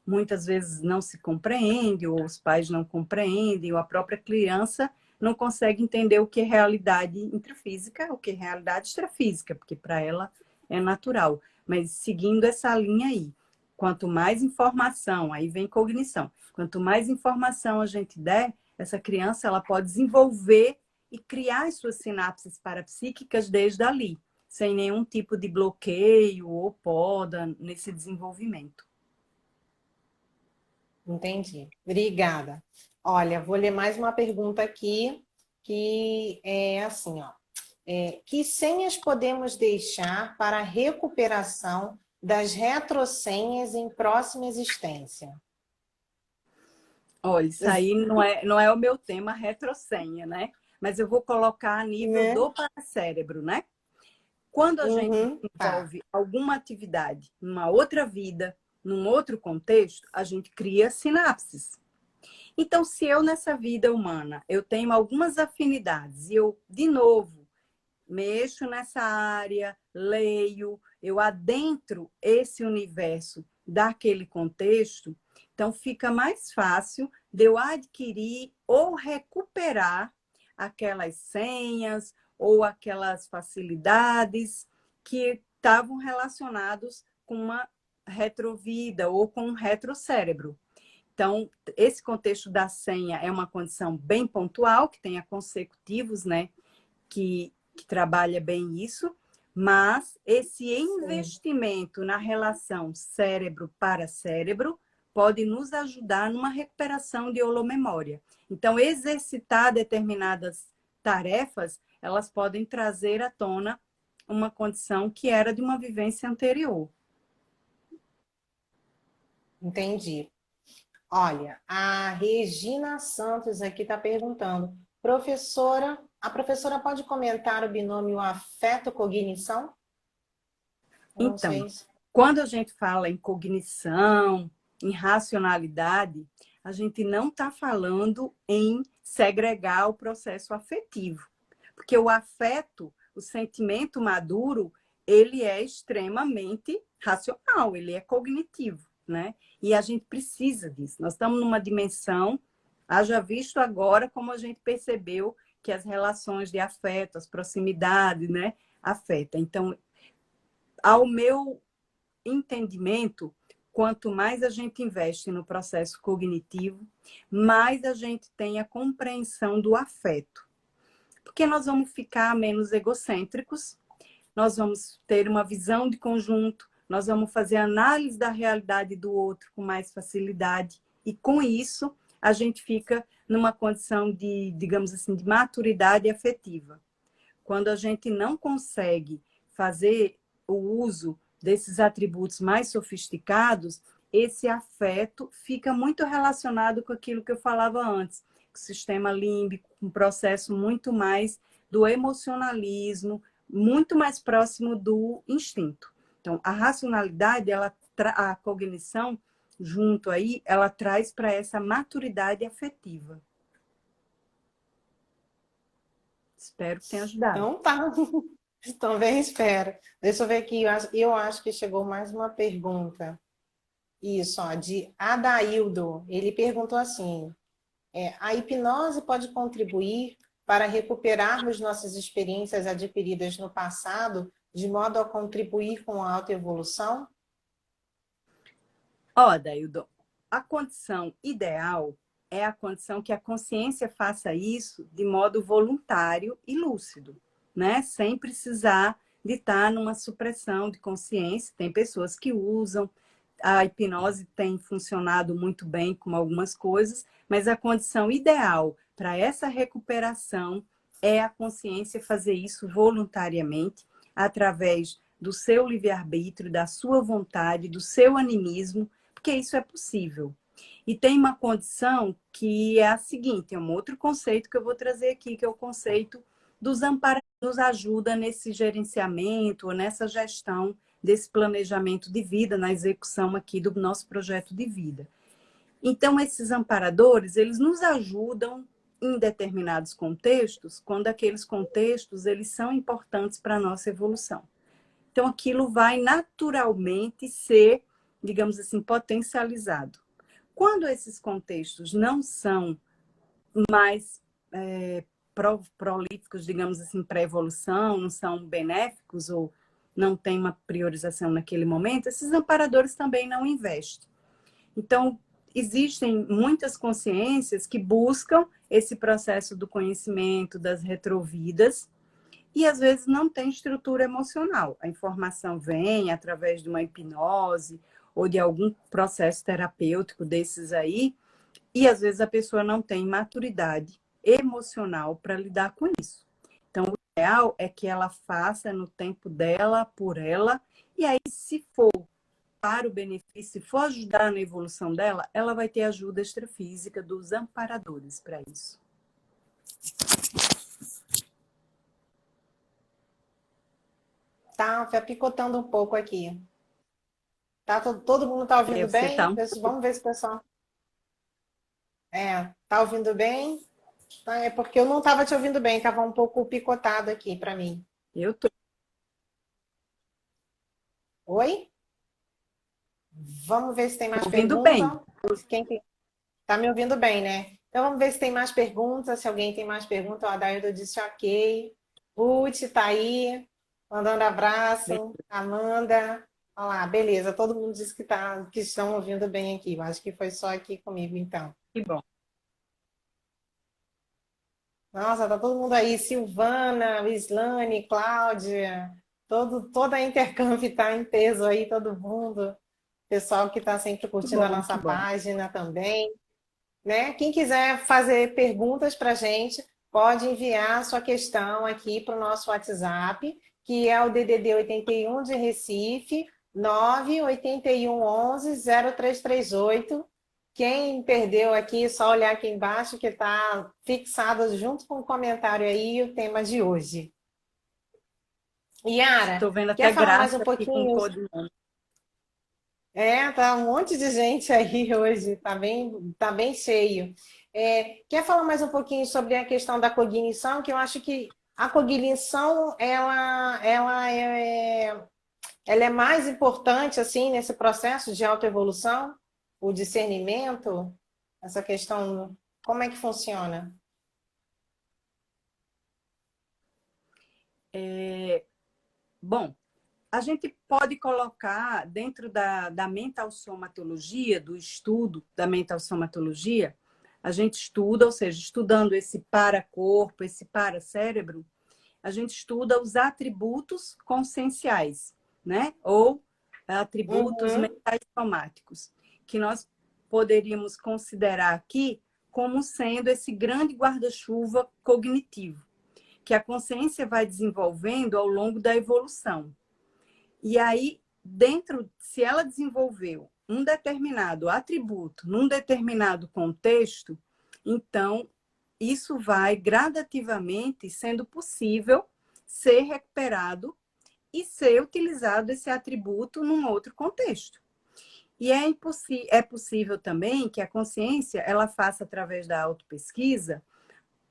Muitas vezes não se compreende, ou os pais não compreendem, ou a própria criança não consegue entender o que é realidade intrafísica, o que é realidade extrafísica, porque para ela é natural. Mas seguindo essa linha aí, quanto mais informação, aí vem cognição, quanto mais informação a gente der, essa criança ela pode desenvolver e criar as suas sinapses parapsíquicas desde ali, sem nenhum tipo de bloqueio ou poda nesse desenvolvimento. Entendi. Obrigada. Olha, vou ler mais uma pergunta aqui, que é assim, ó. Que senhas podemos deixar para a recuperação das retrosenhas em próxima existência? Olha, isso aí não é o meu tema, retrosenha, né? Mas eu vou colocar a nível do paracérebro, né? Quando a gente desenvolve alguma atividade numa outra vida, num outro contexto, a gente cria sinapses. Então, se eu nessa vida humana, eu tenho algumas afinidades e eu, de novo, mexo nessa área, leio, eu adentro esse universo daquele contexto, então fica mais fácil de eu adquirir ou recuperar aquelas senhas ou aquelas facilidades que estavam relacionados com uma retrovida ou com um retrocérebro. Então, esse contexto da senha é uma condição bem pontual, que tenha consecutivos, né, que trabalha bem isso, mas esse investimento na relação cérebro para cérebro pode nos ajudar numa recuperação de holomemória. Então, exercitar determinadas tarefas, elas podem trazer à tona uma condição que era de uma vivência anterior. Entendi. Olha, a Regina Santos aqui está perguntando, professora, a professora pode comentar o binômio afeto-cognição? Eu não Então, sei. quando a gente fala em cognição, em racionalidade, a gente não está falando em segregar o processo afetivo. Porque o afeto, o sentimento maduro, ele é extremamente racional, ele é cognitivo, né? E a gente precisa disso. Nós estamos numa dimensão, haja visto agora como a gente percebeu que as relações de afeto, as proximidades, né, afetam. Então, ao meu entendimento, quanto mais a gente investe no processo cognitivo, mais a gente tem a compreensão do afeto. Porque nós vamos ficar menos egocêntricos, nós vamos ter uma visão de conjunto, nós vamos fazer análise da realidade do outro com mais facilidade, e com isso a gente fica numa condição de, digamos assim, de maturidade afetiva. Quando a gente não consegue fazer o uso desses atributos mais sofisticados, esse afeto fica muito relacionado com aquilo que eu falava antes, o sistema límbico, um processo muito mais do emocionalismo, muito mais próximo do instinto. Então, a racionalidade, a cognição, junto aí, ela traz para essa maturidade afetiva. Espero que tenha ajudado. Então tá. Também espero. Deixa eu ver aqui. Eu acho que chegou mais uma pergunta. Isso, ó, de Adaildo. Ele perguntou assim: a hipnose pode contribuir para recuperarmos nossas experiências adquiridas no passado, de modo a contribuir com a autoevolução? Ó, Daildo, a condição ideal é a condição que a consciência faça isso de modo voluntário e lúcido, né? Sem precisar de estar numa supressão de consciência. Tem pessoas que usam, a hipnose tem funcionado muito bem com algumas coisas, mas a condição ideal para essa recuperação é a consciência fazer isso voluntariamente, através do seu livre-arbítrio, da sua vontade, do seu animismo, porque isso é possível. E tem uma condição que é a seguinte, é um outro conceito que eu vou trazer aqui, que é o conceito dos amparadores, que nos ajuda nesse gerenciamento, ou nessa gestão desse planejamento de vida, na execução aqui do nosso projeto de vida. Então, esses amparadores, eles nos ajudam em determinados contextos, quando aqueles contextos eles são importantes para a nossa evolução. Então, aquilo vai naturalmente ser, digamos assim, potencializado. Quando esses contextos não são mais prolíficos, digamos assim, para a evolução, não são benéficos ou não tem uma priorização naquele momento, esses amparadores também não investem. Então, existem muitas consciências que buscam esse processo do conhecimento, das retrovidas, e às vezes não tem estrutura emocional. A informação vem através de uma hipnose ou de algum processo terapêutico desses aí, e às vezes a pessoa não tem maturidade emocional para lidar com isso. Então, o ideal é que ela faça no tempo dela, por ela, e aí, se for para o benefício, se for ajudar na evolução dela, ela vai ter ajuda extrafísica dos amparadores para isso. Tá picotando um pouco aqui. Tá, todo mundo tá ouvindo Você bem? tá Vamos ver se o pessoal... tá ouvindo bem? Tá, é porque eu não estava te ouvindo bem, estava um pouco picotado aqui para mim. Eu tô Oi? Vamos ver se tem mais ouvindo bem. perguntas. Tá me ouvindo bem, né? Então vamos ver se tem mais perguntas. Se alguém tem mais perguntas, o Adaildo disse ok. Ruth tá aí, mandando abraço. Amanda. Olha lá, beleza. Todo mundo disse que estão ouvindo bem aqui. Eu acho que foi só aqui comigo, então. Que bom. Nossa, tá todo mundo aí. Silvana, Islane, Cláudia. Toda a Intercamp está em peso aí, todo mundo. Pessoal que está sempre curtindo a nossa página também. Né? Quem quiser fazer perguntas para a gente, pode enviar sua questão aqui para o nosso WhatsApp, que é o DDD 81 de Recife, 98111-0338. Quem perdeu aqui, só olhar aqui embaixo que está fixado junto com o comentário aí o tema de hoje. Yara, Estou vendo quer até falar mais um Graça aqui com pouquinho? codinome. Tá um monte de gente aí hoje, tá bem cheio. Quer falar mais um pouquinho sobre a questão da cognição, que eu acho que a cognição, ela é mais importante, assim, nesse processo de autoevolução, o discernimento, essa questão, como é que funciona? Bom, a gente pode colocar dentro da mental somatologia, do estudo da mental somatologia, a gente estuda, ou seja, estudando esse para-corpo, esse para-cérebro, a gente estuda os atributos conscienciais, né? Ou atributos Uhum, mentais somáticos, que nós poderíamos considerar aqui como sendo esse grande guarda-chuva cognitivo, que a consciência vai desenvolvendo ao longo da evolução. E aí, se ela desenvolveu um determinado atributo num determinado contexto, então isso vai gradativamente sendo possível ser recuperado e ser utilizado esse atributo num outro contexto. E é possível também que a consciência ela faça, através da autopesquisa,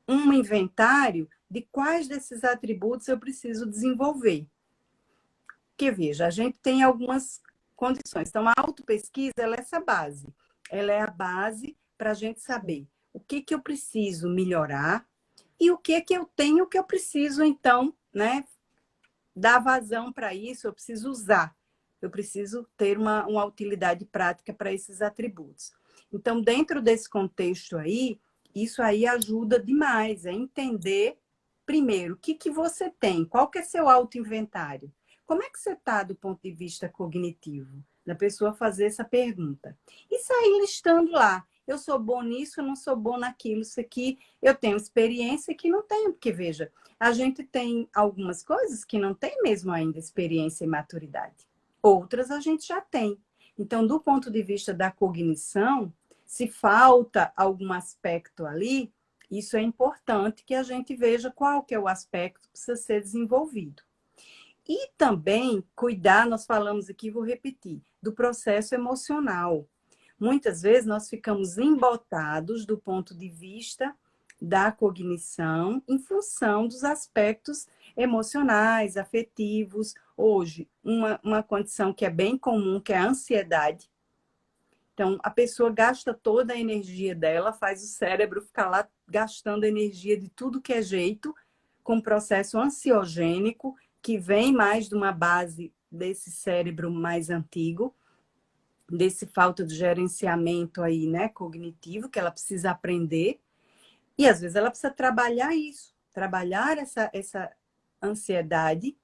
um inventário de quais desses atributos eu preciso desenvolver. Porque, veja, a gente tem algumas condições. Então, a autopesquisa ela é essa base. Ela é a base para a gente saber o que, que eu preciso melhorar e o que eu tenho que eu preciso, então, né, dar vazão para isso, eu preciso usar. Eu preciso ter uma utilidade prática para esses atributos. Então, dentro desse contexto aí, isso aí ajuda demais a entender, primeiro, o que, que você tem, qual que é seu autoinventário. Como é que você está do ponto de vista cognitivo? Da pessoa fazer essa pergunta. E sair listando lá. Eu sou bom nisso, eu não sou bom naquilo, isso aqui. Eu tenho experiência que não tenho, porque veja, a gente tem algumas coisas que não tem mesmo ainda experiência e maturidade. Outras a gente já tem. Então, do ponto de vista da cognição, se falta algum aspecto ali, isso é importante que a gente veja qual que é o aspecto que precisa ser desenvolvido. E também cuidar, nós falamos aqui, vou repetir, do processo emocional. Muitas vezes nós ficamos embotados do ponto de vista da cognição em função dos aspectos emocionais, afetivos. Hoje, uma condição que é bem comum, que é a ansiedade. Então, a pessoa gasta toda a energia dela, faz o cérebro ficar lá gastando energia de tudo que é jeito, com um processo ansiogênico, que vem mais de uma base desse cérebro mais antigo, desse falta de gerenciamento aí, né, cognitivo, que ela precisa aprender. E às vezes ela precisa trabalhar isso, trabalhar essa ansiedade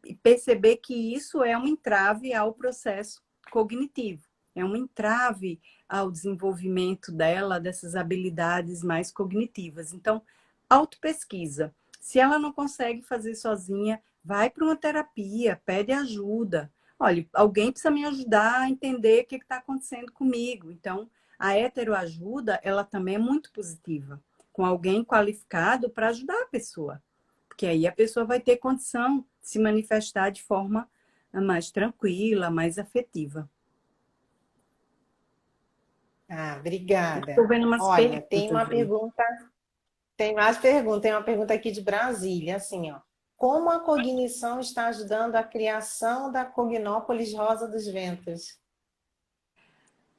e perceber que isso é um entrave ao processo cognitivo, é um entrave ao desenvolvimento dela, dessas habilidades mais cognitivas. Então, autopesquisa. Se ela não consegue fazer sozinha, vai para uma terapia, pede ajuda. Olha, alguém precisa me ajudar a entender o que está acontecendo comigo. Então, a heteroajuda, ela também é muito positiva, com alguém qualificado para ajudar a pessoa. Porque aí a pessoa vai ter condição de se manifestar de forma mais tranquila, mais afetiva. Obrigada. Estou vendo umas Olha, perguntas aí. tem mais perguntas, tem uma pergunta aqui de Brasília, assim, ó. Como a cognição está ajudando a criação da Cognópolis Rosa dos Ventos?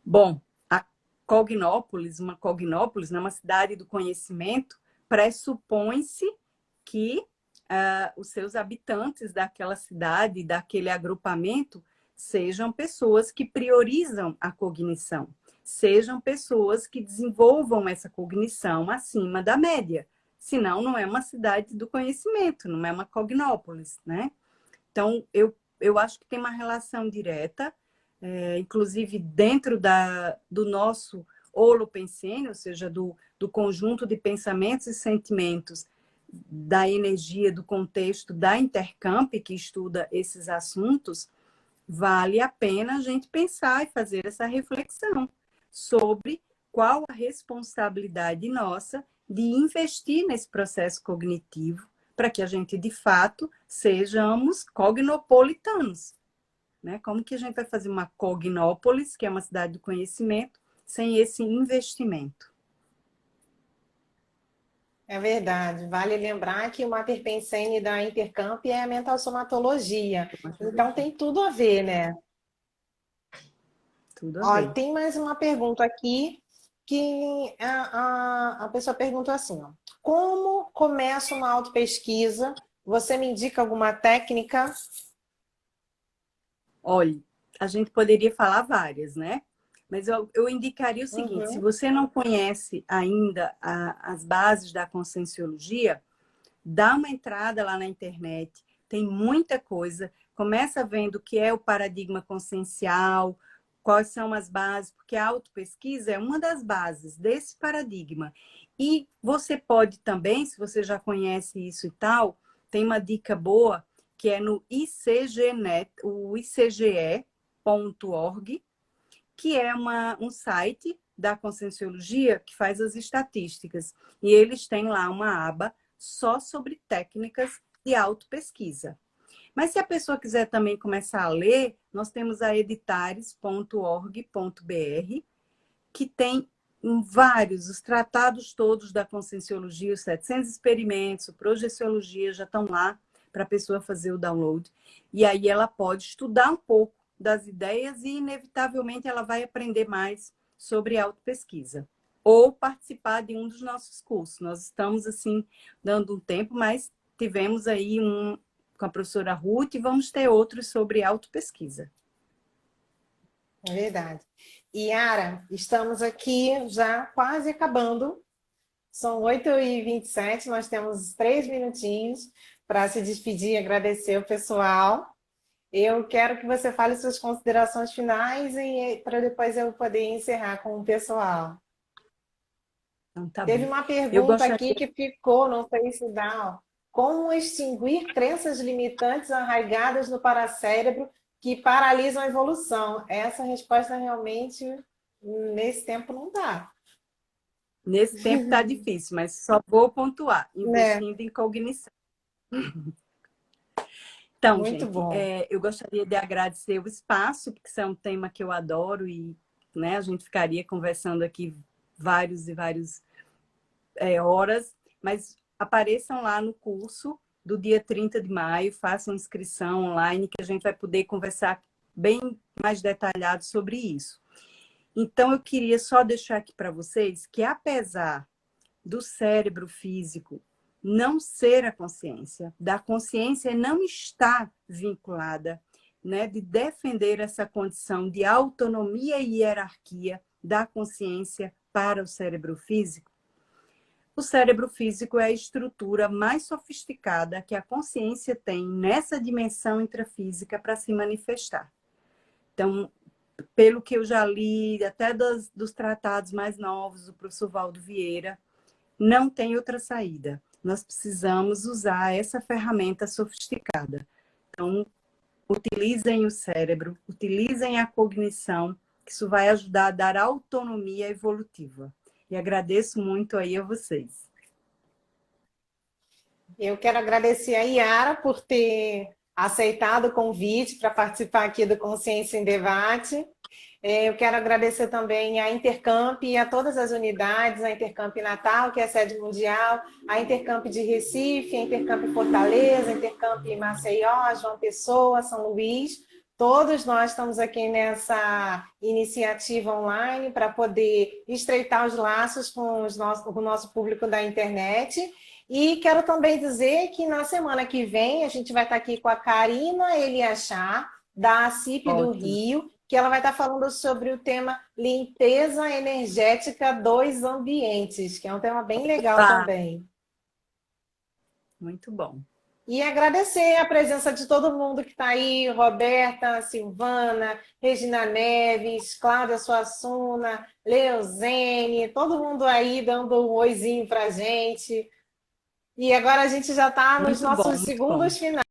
Bom, a Cognópolis, né, uma cidade do conhecimento, pressupõe-se que os seus habitantes daquela cidade, daquele agrupamento, sejam pessoas que priorizam a cognição, sejam pessoas que desenvolvam essa cognição acima da média. Senão, não é uma cidade do conhecimento, não é uma Cognópolis, né? Então, eu acho que tem uma relação direta, inclusive dentro do nosso holopensene, ou seja, do conjunto de pensamentos e sentimentos, da energia, do contexto da Intercamp, que estuda esses assuntos, vale a pena a gente pensar e fazer essa reflexão sobre qual a responsabilidade nossa de investir nesse processo cognitivo para que a gente, de fato, sejamos cognopolitanos. Né? Como que a gente vai fazer uma cognópolis, que é uma cidade do conhecimento, sem esse investimento? É verdade. Vale lembrar que o Mater Pensene da Intercamp é a mental somatologia. Então tem tudo a ver, né? Tudo a Ó, ver. tem mais uma pergunta aqui que a pessoa perguntou assim, ó, como começa uma autopesquisa? Você me indica alguma técnica? Olha, a gente poderia falar várias, né? Mas eu indicaria o seguinte: se Uhum. você não conhece ainda as bases da conscienciologia, dá uma entrada lá na internet, tem muita coisa. Começa vendo o que é o paradigma consciencial, quais são as bases, porque a autopesquisa é uma das bases desse paradigma. E você pode também, se você já conhece isso e tal, tem uma dica boa que é no ICGNet, o ICGE.org, que é um site da Conscienciologia que faz as estatísticas. E eles têm lá uma aba só sobre técnicas de autopesquisa. Mas se a pessoa quiser também começar a ler, nós temos a editares.org.br, que tem vários, os tratados todos da Conscienciologia, os 700 experimentos, o Projeciologia já estão lá para a pessoa fazer o download. E aí ela pode estudar um pouco das ideias e, inevitavelmente, ela vai aprender mais sobre autopesquisa. Ou participar de um dos nossos cursos. Nós estamos, assim, dando um tempo, mas tivemos aí um com a professora Ruth e vamos ter outros sobre autopesquisa. É verdade. Yara, estamos aqui já quase acabando. São 8h27, nós temos 3 minutinhos para se despedir e agradecer o pessoal. Eu quero que você fale suas considerações finais e para depois eu poder encerrar com o pessoal. Então, tá Teve bom. uma Eu pergunta aqui gostaria. que ficou, não sei se dá. Ó. Como extinguir crenças limitantes arraigadas no paracérebro que paralisam a evolução? Essa resposta realmente, nesse tempo, não dá. Nesse tempo está difícil, mas só vou pontuar, Né? investindo em cognição. Então, Muito gente, bom. eu gostaria de agradecer o espaço, porque isso é um tema que eu adoro e, né, a gente ficaria conversando aqui vários e vários horas, mas apareçam lá no curso do dia 30 de maio, façam inscrição online, que a gente vai poder conversar bem mais detalhado sobre isso. Então, eu queria só deixar aqui para vocês que, apesar do cérebro físico não ser a consciência, da consciência não estar vinculada, né, de defender essa condição de autonomia e hierarquia da consciência para o cérebro físico. O cérebro físico é a estrutura mais sofisticada que a consciência tem nessa dimensão intrafísica para se manifestar. Então, pelo que eu já li, até dos tratados mais novos do professor Valdo Vieira, não tem outra saída. Nós precisamos usar essa ferramenta sofisticada. Então, utilizem o cérebro, utilizem a cognição, que isso vai ajudar a dar autonomia evolutiva. E agradeço muito aí a vocês. Eu quero agradecer a Yara por ter aceitado o convite para participar aqui do Consciência em Debate. Eu quero agradecer também à Intercamp e a todas as unidades, a Intercamp Natal, que é a sede mundial, a Intercamp de Recife, a Intercamp Fortaleza, a Intercamp Maceió, João Pessoa, São Luís. Todos nós estamos aqui nessa iniciativa online para poder estreitar os laços com o nosso público da internet. E quero também dizer que na semana que vem a gente vai estar aqui com a Karina Eliachar, da CIP do Ótimo. Rio, que ela vai estar falando sobre o tema limpeza energética dos ambientes, que é um tema bem legal também. Muito bom. E agradecer a presença de todo mundo que está aí, Roberta, Silvana, Regina Neves, Cláudia Suassuna, Leozene, todo mundo aí dando um oizinho para a gente. E agora a gente já está nos Muito bom, nossos muito bom. segundos finais.